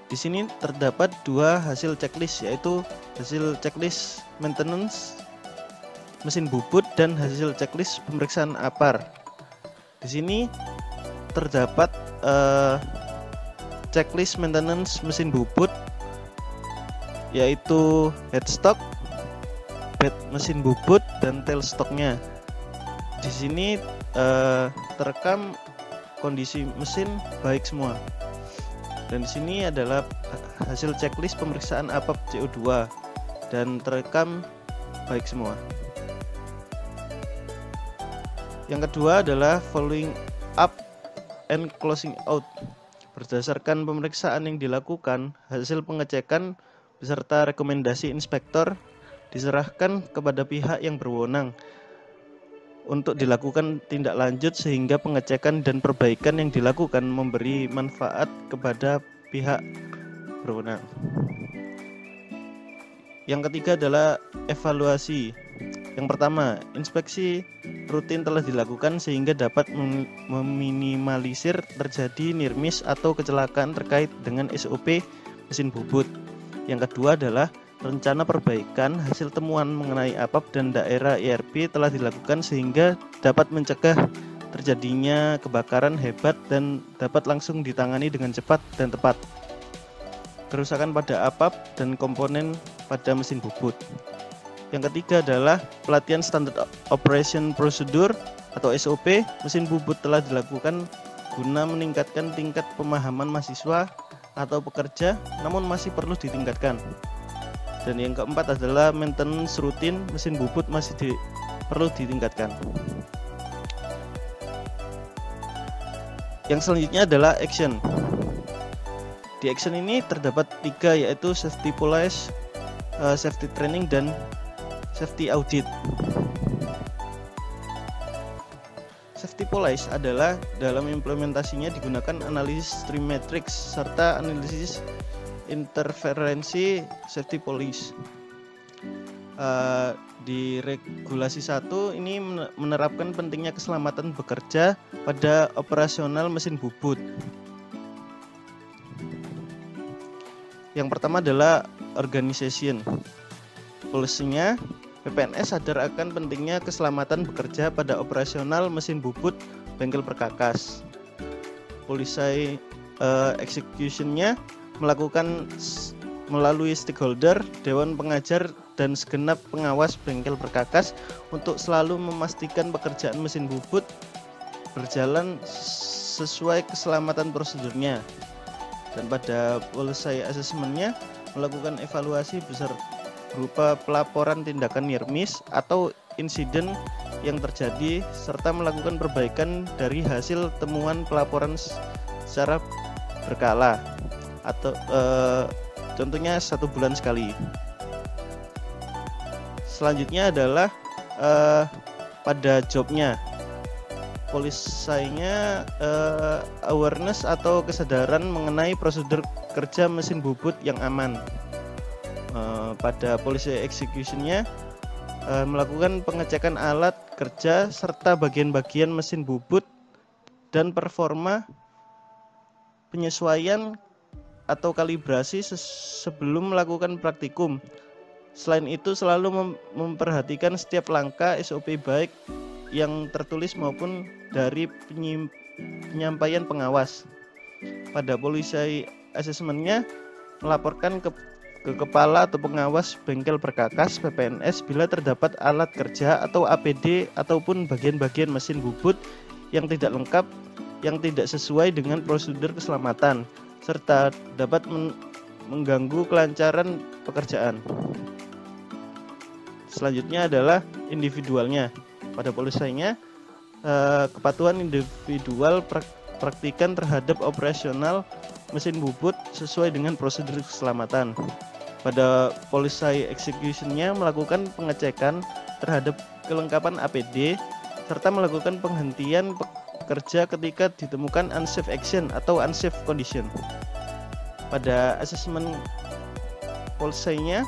Di sini terdapat 2 hasil checklist, yaitu hasil checklist maintenance mesin bubut dan hasil checklist pemeriksaan APAR. Di sini terdapat checklist maintenance mesin bubut, yaitu headstock, bed mesin bubut, dan tailstocknya. Di sini terekam kondisi mesin baik semua. Dan di sini adalah hasil checklist pemeriksaan APAP CO2 dan terekam baik semua. Yang kedua adalah following up and closing out. Berdasarkan pemeriksaan yang dilakukan, hasil pengecekan beserta rekomendasi inspektor diserahkan kepada pihak yang berwenang untuk dilakukan tindak lanjut sehingga pengecekan dan perbaikan yang dilakukan memberi manfaat kepada pihak berwenang. Yang ketiga adalah evaluasi. Yang pertama, inspeksi rutin telah dilakukan sehingga dapat meminimalisir terjadi near miss atau kecelakaan terkait dengan SOP mesin bubut. Yang kedua adalah rencana perbaikan hasil temuan mengenai APAP dan daerah ERP telah dilakukan sehingga dapat mencegah terjadinya kebakaran hebat dan dapat langsung ditangani dengan cepat dan tepat. Kerusakan pada APAP dan komponen pada mesin bubut. Yang ketiga adalah pelatihan standard operation procedure atau SOP mesin bubut telah dilakukan guna meningkatkan tingkat pemahaman mahasiswa atau pekerja, namun masih perlu ditingkatkan. Dan yang keempat adalah maintenance rutin mesin bubut masih perlu ditingkatkan. Yang selanjutnya adalah action. Di action ini terdapat 3, yaitu safety policy, safety training, dan safety audit. Safety policy adalah dalam implementasinya digunakan analisis stream matrix serta analisis interferensi safety policy. Di regulasi 1 ini menerapkan pentingnya keselamatan bekerja pada operasional mesin bubut. Yang pertama adalah organization. Polisinya, PPNS sadar akan pentingnya keselamatan bekerja pada operasional mesin bubut bengkel perkakas. Polisi executionnya melakukan melalui stakeholder, dewan pengajar, dan segenap pengawas bengkel perkakas untuk selalu memastikan pekerjaan mesin bubut berjalan sesuai keselamatan prosedurnya. Dan pada policy assessment-nya melakukan evaluasi besar berupa pelaporan tindakan near miss atau insiden yang terjadi serta melakukan perbaikan dari hasil temuan pelaporan secara berkala atau contohnya 1 bulan sekali. Selanjutnya adalah pada jobnya. Polisinya awareness atau kesadaran mengenai prosedur kerja mesin bubut yang aman. Pada policy executionnya melakukan pengecekan alat kerja serta bagian-bagian mesin bubut dan performa penyesuaian atau kalibrasi sebelum melakukan praktikum. Selain itu selalu memperhatikan setiap langkah SOP baik yang tertulis maupun dari penyampaian pengawas. Pada policy assessment-nya melaporkan ke kepala atau pengawas bengkel perkakas PPNS bila terdapat alat kerja atau APD ataupun bagian-bagian mesin bubut yang tidak lengkap, yang tidak sesuai dengan prosedur keselamatan, serta dapat mengganggu kelancaran pekerjaan. Selanjutnya adalah individualnya. Pada polisinya, kepatuhan individual praktikan terhadap operasional mesin bubut sesuai dengan prosedur keselamatan. Pada policy executionnya melakukan pengecekan terhadap kelengkapan APD serta melakukan penghentian pekerja ketika ditemukan unsafe action atau unsafe condition. Pada assessment polisinya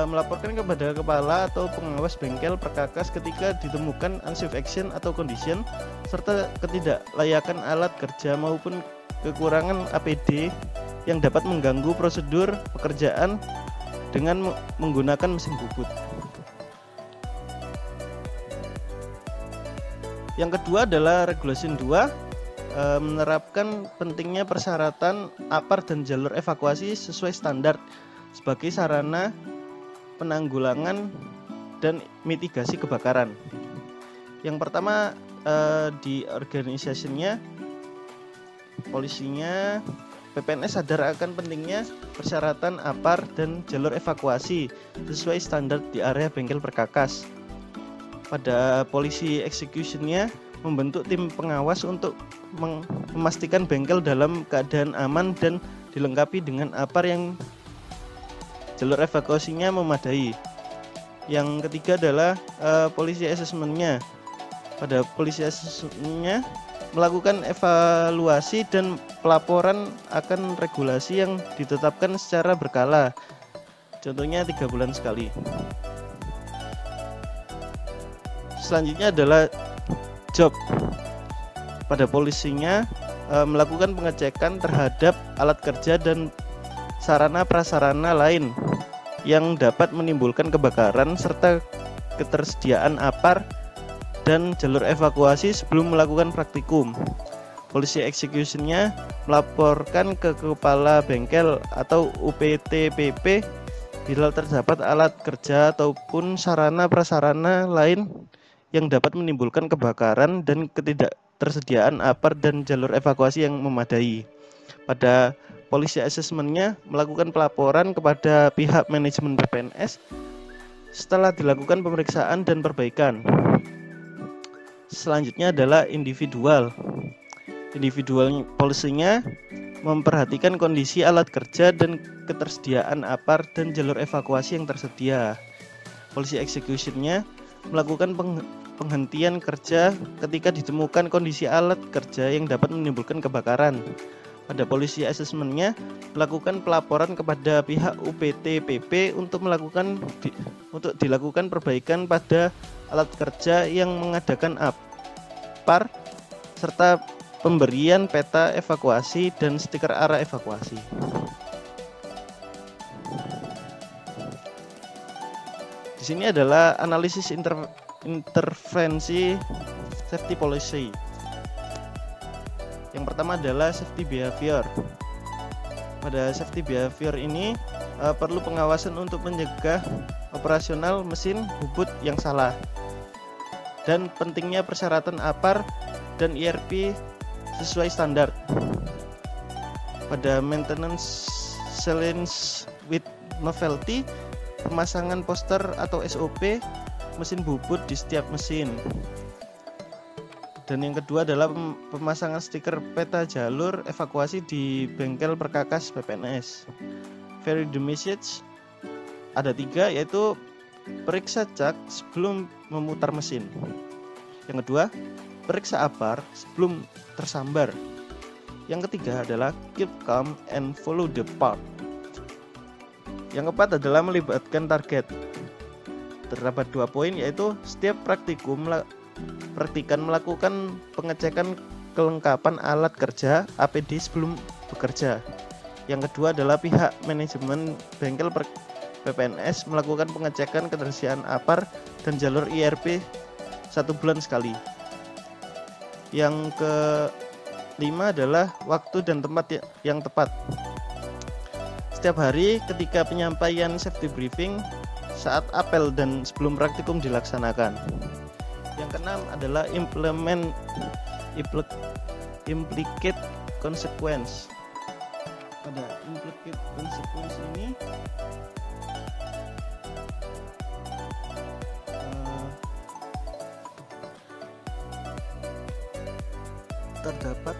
melaporkan kepada kepala atau pengawas bengkel perkakas ketika ditemukan unsafe action atau condition serta ketidaklayakan alat kerja maupun kekurangan APD yang dapat mengganggu prosedur pekerjaan dengan menggunakan mesin bubut. Yang kedua adalah Regulation 2, menerapkan pentingnya persyaratan APAR dan jalur evakuasi sesuai standar sebagai sarana penanggulangan dan mitigasi kebakaran. Yang pertama di organisasinya, polisinya, PPNS sadar akan pentingnya persyaratan APAR dan jalur evakuasi sesuai standar di area bengkel perkakas. Pada polisi executionnya membentuk tim pengawas untuk memastikan bengkel dalam keadaan aman dan dilengkapi dengan APAR yang jalur evakuasinya memadai. Yang ketiga adalah polisi assessment-nya. Pada polisi assessment-nya melakukan evaluasi dan pelaporan akan regulasi yang ditetapkan secara berkala. Contohnya 3 bulan sekali. Selanjutnya adalah job. Pada polisinya melakukan pengecekan terhadap alat kerja dan sarana prasarana lain yang dapat menimbulkan kebakaran serta ketersediaan APAR dan jalur evakuasi sebelum melakukan praktikum. Polisi executionnya melaporkan ke kepala bengkel atau UPTPP bila terdapat alat kerja ataupun sarana prasarana lain yang dapat menimbulkan kebakaran dan ketidaktersediaan APAR dan jalur evakuasi yang memadai. Pada polisi assessment-nya melakukan pelaporan kepada pihak manajemen PPNS setelah dilakukan pemeriksaan dan perbaikan. Selanjutnya adalah individual. Individual polisinya memperhatikan kondisi alat kerja dan ketersediaan APAR dan jalur evakuasi yang tersedia. Polisi execution-nya melakukan penghentian kerja ketika ditemukan kondisi alat kerja yang dapat menimbulkan kebakaran. Pada polisi assessment-nya melakukan pelaporan kepada pihak UPTPP untuk dilakukan perbaikan pada alat kerja yang mengadakan APAR serta pemberian peta evakuasi dan stiker arah evakuasi. sini adalah analisis intervensi safety policy. Yang pertama adalah safety behavior. Pada safety behavior ini perlu pengawasan untuk mencegah operasional mesin bubut yang salah, dan pentingnya persyaratan APAR dan IRP sesuai standar. Pada maintenance challenge with novelty, pemasangan poster atau SOP mesin bubut di setiap mesin. Dan yang kedua adalah pemasangan stiker peta jalur evakuasi di bengkel perkakas PPNS. Vary the message ada 3, yaitu periksa cak sebelum memutar mesin. Yang kedua, periksa APAR sebelum tersambar. Yang ketiga adalah keep calm and follow the part. Yang keempat adalah melibatkan target. Terdapat 2 poin, yaitu setiap praktikan melakukan pengecekan kelengkapan alat kerja APD sebelum bekerja. Yang kedua adalah pihak manajemen bengkel PPNS melakukan pengecekan ketersediaan APAR dan jalur IRP 1 bulan sekali. Yang kelima adalah waktu dan tempat yang tepat. Setiap hari ketika penyampaian safety briefing, saat apel dan sebelum praktikum dilaksanakan. Yang keenam adalah implicate consequence. Pada implicate consequence ini terdapat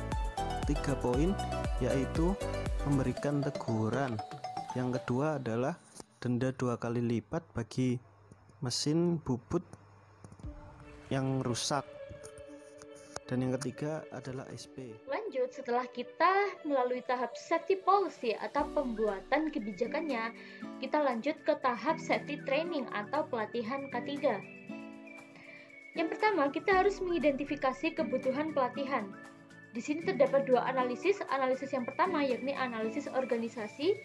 3 poin, yaitu memberikan teguran. Yang kedua adalah denda 2 kali lipat bagi mesin bubut yang rusak. Dan yang ketiga adalah SP. Lanjut, setelah kita melalui tahap safety policy atau pembuatan kebijakannya, kita lanjut ke tahap safety training atau pelatihan K3. Yang pertama, kita harus mengidentifikasi kebutuhan pelatihan. Di sini terdapat 2 analisis. Analisis yang pertama yakni analisis organisasi,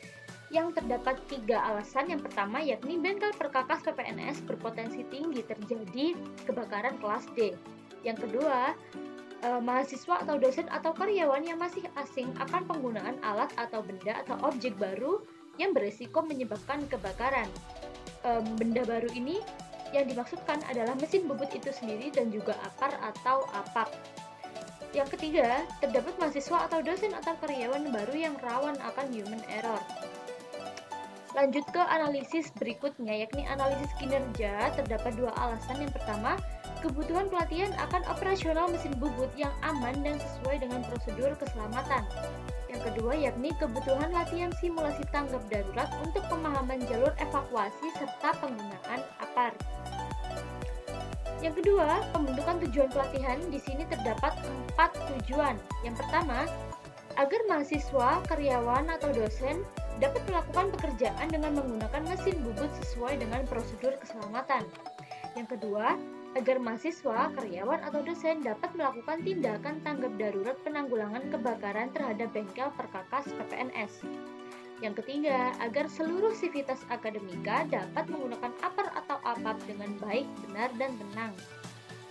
yang terdapat 3 alasan. Yang pertama yakni bengkel perkakas PPNS berpotensi tinggi terjadi kebakaran kelas D. Yang kedua, mahasiswa atau dosen atau karyawan yang masih asing akan penggunaan alat atau benda atau objek baru yang berisiko menyebabkan kebakaran. Benda baru ini yang dimaksudkan adalah mesin bubut itu sendiri dan juga APAR atau APAP. Yang ketiga, terdapat mahasiswa atau dosen atau karyawan baru yang rawan akan human error. Lanjut ke analisis berikutnya, yakni analisis kinerja. Terdapat 2 alasan. Yang pertama, kebutuhan pelatihan akan operasional mesin bubut yang aman dan sesuai dengan prosedur keselamatan. Yang kedua, yakni kebutuhan latihan simulasi tanggap darurat untuk pemahaman jalur evakuasi serta penggunaan APAR. Yang kedua, pembentukan tujuan pelatihan. Di sini terdapat 4 tujuan. Yang pertama, agar mahasiswa, karyawan, atau dosen dapat melakukan pekerjaan dengan menggunakan mesin bubut sesuai dengan prosedur keselamatan. Yang kedua, agar mahasiswa, karyawan, atau dosen dapat melakukan tindakan tanggap darurat penanggulangan kebakaran terhadap bengkel perkakas PPNS. Yang ketiga, agar seluruh sivitas akademika dapat menggunakan APAR atau APAP dengan baik, benar, dan tenang.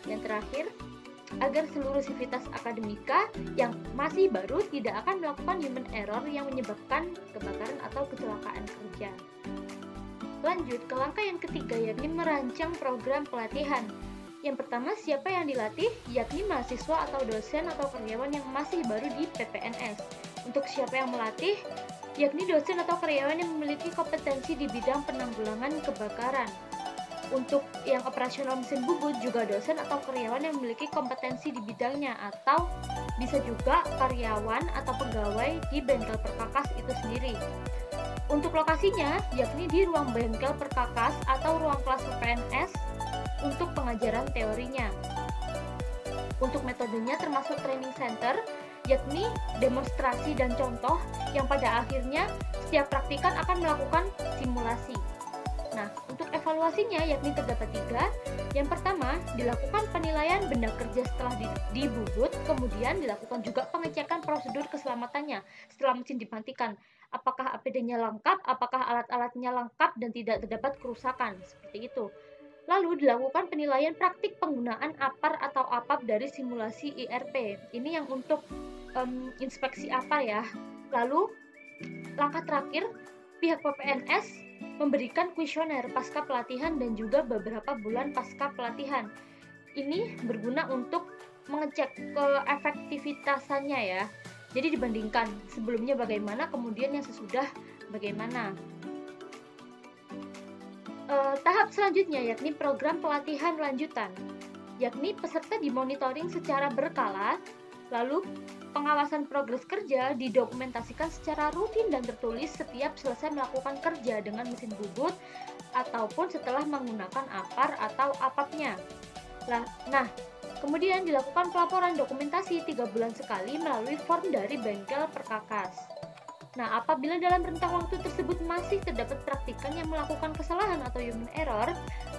Yang terakhir, agar seluruh sivitas akademika yang masih baru tidak akan melakukan human error yang menyebabkan kebakaran atau kecelakaan kerja. Lanjut ke langkah yang ketiga, yakni merancang program pelatihan. Yang pertama, siapa yang dilatih? Yakni mahasiswa atau dosen atau karyawan yang masih baru di PPNS. Untuk siapa yang melatih? Yakni dosen atau karyawan yang memiliki kompetensi di bidang penanggulangan kebakaran. Untuk yang operasional mesin bubut juga dosen atau karyawan yang memiliki kompetensi di bidangnya, atau bisa juga karyawan atau pegawai di bengkel perkakas itu sendiri. Untuk lokasinya yakni di ruang bengkel perkakas atau ruang kelas PPNS untuk pengajaran teorinya. Untuk metodenya termasuk training center, yakni demonstrasi dan contoh yang pada akhirnya setiap praktikan akan melakukan simulasi. Nah, untuk evaluasinya yakni terdapat 3. Yang pertama, dilakukan penilaian benda kerja setelah dibubut, kemudian dilakukan juga pengecekan prosedur keselamatannya setelah mesin dimatikan. Apakah APD-nya lengkap, apakah alat-alatnya lengkap dan tidak terdapat kerusakan, seperti itu. Lalu dilakukan penilaian praktik penggunaan APAR atau APAP dari simulasi IRP. Ini yang untuk inspeksi APAR ya. Lalu langkah terakhir, pihak PPNS memberikan kuesioner pasca pelatihan dan juga beberapa bulan pasca pelatihan. Ini berguna untuk mengecek keefektivitasannya ya. Jadi dibandingkan sebelumnya bagaimana, kemudian yang sesudah bagaimana. Tahap selanjutnya yakni program pelatihan lanjutan, yakni peserta dimonitoring secara berkala, lalu pengawasan progres kerja didokumentasikan secara rutin dan tertulis setiap selesai melakukan kerja dengan mesin bubut ataupun setelah menggunakan APAR atau APAP-nya. Nah, kemudian dilakukan pelaporan dokumentasi 3 bulan sekali melalui form dari bengkel perkakas. Nah, apabila dalam rentang waktu tersebut masih terdapat praktikan yang melakukan kesalahan atau human error,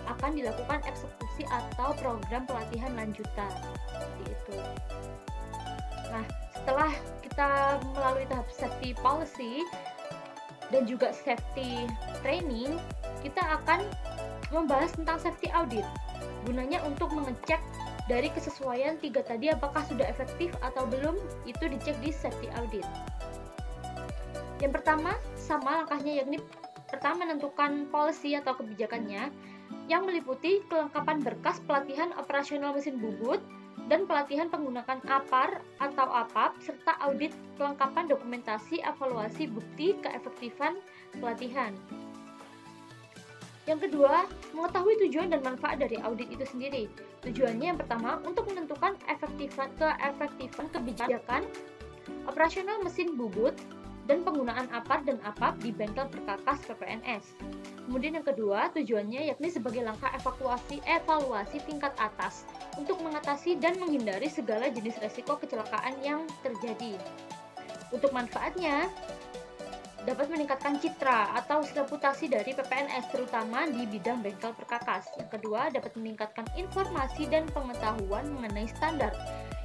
akan dilakukan eksekusi atau program pelatihan lanjutan. Seperti itu. Nah, setelah kita melalui tahap safety policy dan juga safety training, kita akan membahas tentang safety audit. Gunanya untuk mengecek dari kesesuaian 3 tadi apakah sudah efektif atau belum, itu dicek di safety audit. Yang pertama, sama langkahnya yakni pertama menentukan policy atau kebijakannya yang meliputi kelengkapan berkas pelatihan operasional mesin bubut dan pelatihan penggunaan APAR atau APAP serta audit kelengkapan dokumentasi evaluasi bukti keefektifan pelatihan. Yang kedua, mengetahui tujuan dan manfaat dari audit itu sendiri. Tujuannya yang pertama untuk menentukan keefektifan kebijakan operasional mesin bubut dan penggunaan APAR dan APAP di bengkel perkakas PPNS. Kemudian yang kedua, tujuannya yakni sebagai langkah evaluasi tingkat atas untuk mengatasi dan menghindari segala jenis resiko kecelakaan yang terjadi. Untuk manfaatnya, dapat meningkatkan citra atau reputasi dari PPNS terutama di bidang bengkel perkakas. Yang kedua, dapat meningkatkan informasi dan pengetahuan mengenai standar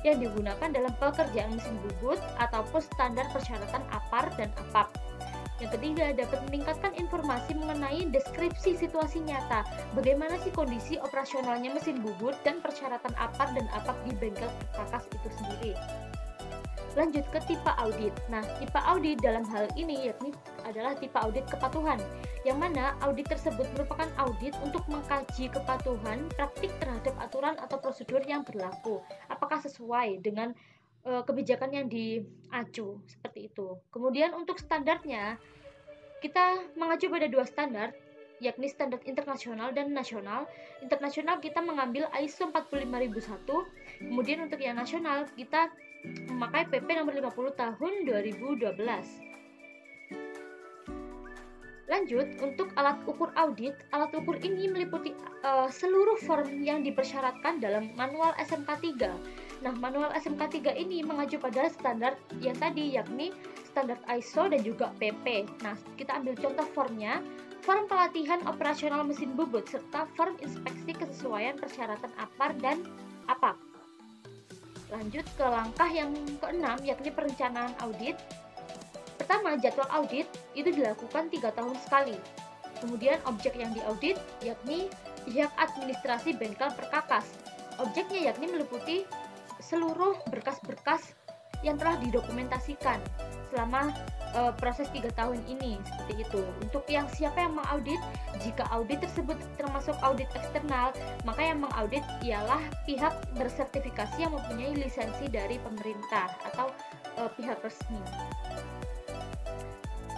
yang digunakan dalam pekerjaan mesin bubut ataupun standar persyaratan APAR dan APAP. Yang ketiga, dapat meningkatkan informasi mengenai deskripsi situasi nyata, bagaimana sih kondisi operasionalnya mesin bubut dan persyaratan APAR dan APAP di bengkel perkakas itu sendiri. Lanjut ke tipe audit. Nah, tipe audit dalam hal ini yakni adalah tipe audit kepatuhan, yang mana audit tersebut merupakan audit untuk mengkaji kepatuhan praktik terhadap aturan atau prosedur yang berlaku, apakah sesuai dengan kebijakan yang diacu, seperti itu. Kemudian untuk standarnya, kita mengacu pada 2 standar, yakni standar internasional dan nasional. Internasional kita mengambil ISO 45001, kemudian untuk yang nasional kita memakai PP nomor 50 tahun 2012. Lanjut, untuk alat ukur audit, alat ukur ini meliputi seluruh form yang dipersyaratkan dalam manual SMK 3. Nah, manual SMK 3 ini mengacu pada standar yang tadi, yakni standar ISO dan juga PP. Nah, kita ambil contoh formnya, form pelatihan operasional mesin bubut, serta form inspeksi kesesuaian persyaratan APAR dan APAP. Lanjut ke langkah yang keenam, yakni perencanaan audit. Pertama, jadwal audit itu dilakukan 3 tahun sekali. Kemudian objek yang diaudit yakni pihak administrasi bengkel perkakas. Objeknya yakni meliputi seluruh berkas-berkas yang telah didokumentasikan selama proses 3 tahun ini, seperti itu. Untuk yang siapa yang mengaudit, jika audit tersebut termasuk audit eksternal, maka yang mengaudit ialah pihak bersertifikasi yang mempunyai lisensi dari pemerintah atau pihak resmi.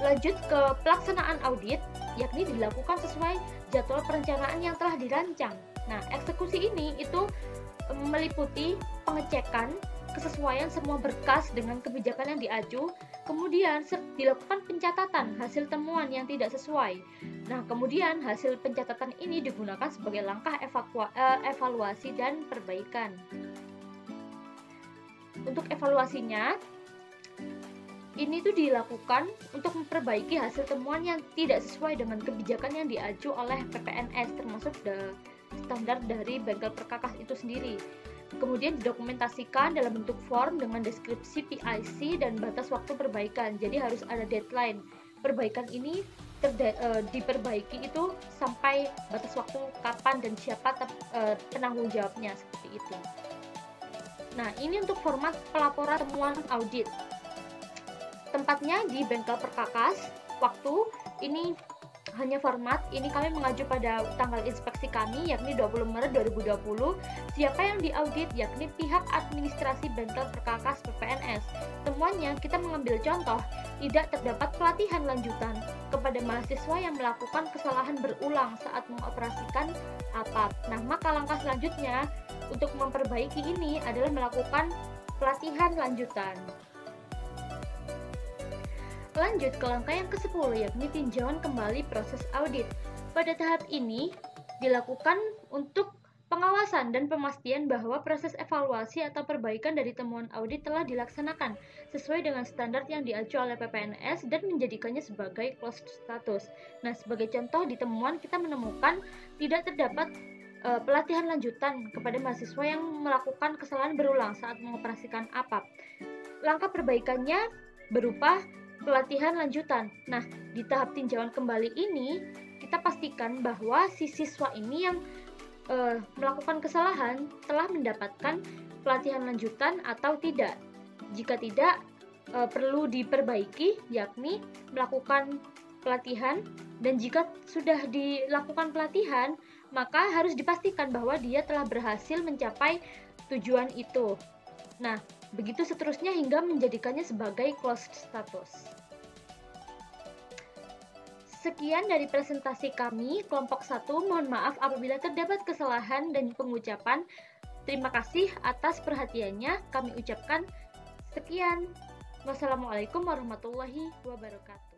Lanjut ke pelaksanaan audit, yakni dilakukan sesuai jadwal perencanaan yang telah dirancang. Nah, eksekusi ini itu meliputi pengecekan kesesuaian semua berkas dengan kebijakan yang diacu, kemudian dilakukan pencatatan hasil temuan yang tidak sesuai. Nah, kemudian hasil pencatatan ini digunakan sebagai langkah evaluasi dan perbaikan. Untuk evaluasinya, ini tuh dilakukan untuk memperbaiki hasil temuan yang tidak sesuai dengan kebijakan yang diacu oleh PPNS, termasuk standar dari bengkel perkakas itu sendiri. Kemudian didokumentasikan dalam bentuk form dengan deskripsi PIC dan batas waktu perbaikan. Jadi harus ada deadline. Perbaikan ini diperbaiki itu sampai batas waktu kapan dan siapa penanggung jawabnya, seperti itu. Nah, ini untuk format pelaporan temuan audit. Tempatnya di bengkel perkakas. Waktu ini hanya format, ini kami mengacu pada tanggal inspeksi kami, yakni 20 Maret 2020. Siapa yang diaudit, yakni pihak administrasi bengkel perkakas PPNS. Temuannya, kita mengambil contoh, tidak terdapat pelatihan lanjutan kepada mahasiswa yang melakukan kesalahan berulang saat mengoperasikan APAP. Nah, maka langkah selanjutnya untuk memperbaiki ini adalah melakukan pelatihan lanjutan. Lanjut ke langkah yang ke-10, yakni tinjauan kembali proses audit. Pada tahap ini dilakukan untuk pengawasan dan pemastian bahwa proses evaluasi atau perbaikan dari temuan audit telah dilaksanakan sesuai dengan standar yang diacu oleh PPNS dan menjadikannya sebagai closed status. Nah, sebagai contoh di temuan kita menemukan tidak terdapat pelatihan lanjutan kepada mahasiswa yang melakukan kesalahan berulang saat mengoperasikan APAP. Langkah perbaikannya berupa pelatihan lanjutan. Nah, di tahap tinjauan kembali ini, kita pastikan bahwa si siswa ini yang melakukan kesalahan telah mendapatkan pelatihan lanjutan atau tidak. Jika tidak, perlu diperbaiki, yakni melakukan pelatihan, dan jika sudah dilakukan pelatihan, maka harus dipastikan bahwa dia telah berhasil mencapai tujuan itu. Nah, begitu seterusnya hingga menjadikannya sebagai closed status. Sekian dari presentasi kami, kelompok 1. Mohon maaf apabila terdapat kesalahan dan pengucapan. Terima kasih atas perhatiannya. Kami ucapkan sekian. Wassalamualaikum warahmatullahi wabarakatuh.